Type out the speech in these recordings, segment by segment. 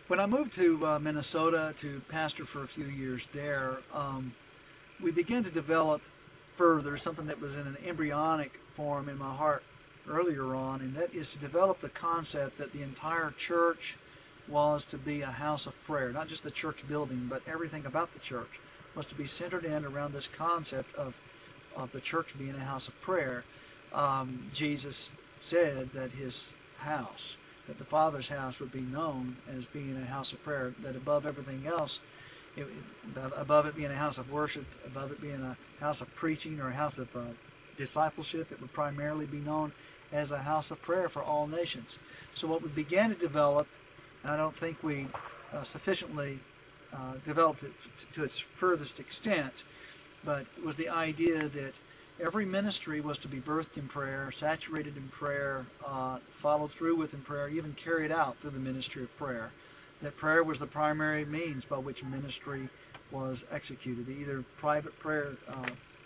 When I moved to Minnesota to pastor for a few years there, we began to develop further something that was in an embryonic form in my heart earlier on, and that is to develop the concept that the entire church was to be a house of prayer. Not just the church building, but everything about the church was to be centered in around this concept of the church being a house of prayer. Jesus said that his house, that the Father's house would be known as being a house of prayer, that above everything else, above it being a house of worship, above it being a house of preaching or a house of discipleship, it would primarily be known as a house of prayer for all nations. So what we began to develop, and I don't think we sufficiently developed it to its furthest extent, but it was the idea that every ministry was to be birthed in prayer, saturated in prayer, followed through with in prayer, even carried out through the ministry of prayer. That prayer was the primary means by which ministry was executed, either private prayer,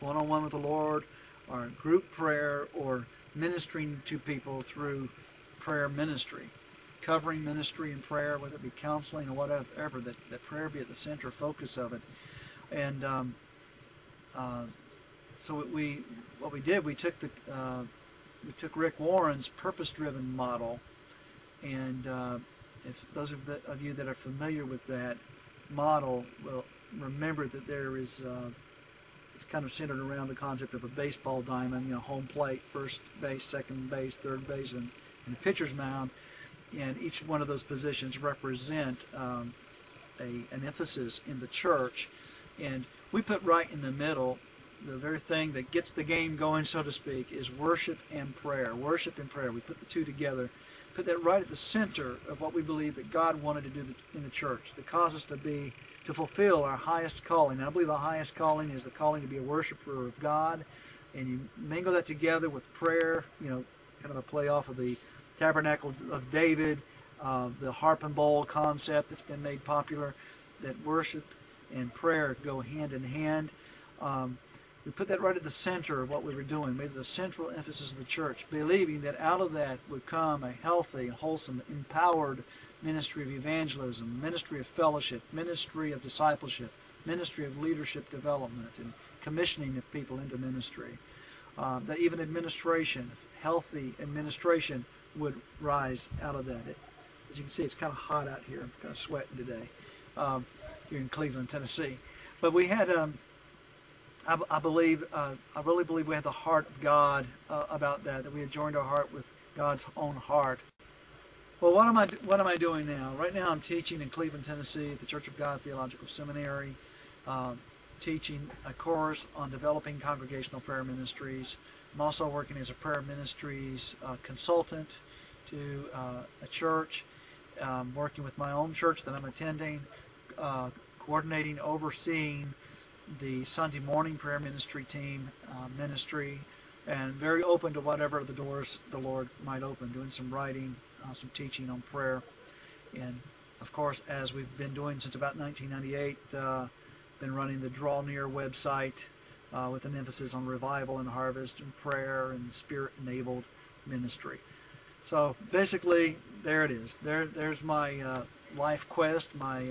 one-on-one with the Lord, or group prayer, or ministering to people through prayer ministry, covering ministry in prayer, whether it be counseling or whatever, that prayer be at the center focus of it. And so what we did, we took Rick Warren's purpose-driven model, and if those of you that are familiar with that model will remember that there is it's kind of centered around the concept of a baseball diamond, home plate, first base, second base, third base, and a pitcher's mound, and each one of those positions represent an emphasis in the church, and we put right in the middle the very thing that gets the game going, so to speak, is worship and prayer. Worship and prayer. We put the two together, put that right at the center of what we believe that God wanted to do in the church, that caused us to fulfill our highest calling. And I believe the highest calling is the calling to be a worshiper of God, and you mingle that together with prayer, kind of a play off of the Tabernacle of David, the harp and bowl concept that's been made popular, that worship and prayer go hand in hand. We put that right at the center of what we were doing, made it the central emphasis of the church, believing that out of that would come a healthy, wholesome, empowered ministry of evangelism, ministry of fellowship, ministry of discipleship, ministry of leadership development, and commissioning of people into ministry. That even administration, healthy administration, would rise out of that. As you can see, it's kind of hot out here. I'm kind of sweating today here in Cleveland, Tennessee. But we had... I really believe we had the heart of God about that we had joined our heart with God's own heart. Well, what am I doing now? Right now I'm teaching in Cleveland, Tennessee at the Church of God Theological Seminary, teaching a course on developing congregational prayer ministries. I'm also working as a prayer ministries consultant to a church, working with my own church that I'm attending, coordinating, overseeing the Sunday morning prayer ministry team ministry, and very open to whatever the doors the Lord might open, doing some writing, some teaching on prayer. And of course, as we've been doing since about 1998, been running the Draw Near website with an emphasis on revival and harvest and prayer and spirit-enabled ministry. So basically, there it is. There's my life quest, my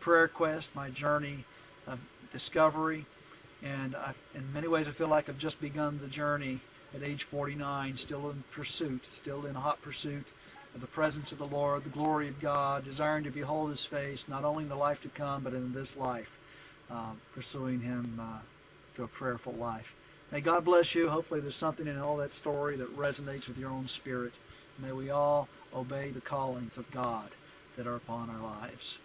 prayer quest, my journey of discovery, and in many ways I feel like I've just begun the journey at age 49, still in pursuit, still in hot pursuit of the presence of the Lord, the glory of God, desiring to behold His face, not only in the life to come, but in this life, pursuing Him through a prayerful life. May God bless you. Hopefully there's something in all that story that resonates with your own spirit. May we all obey the callings of God that are upon our lives.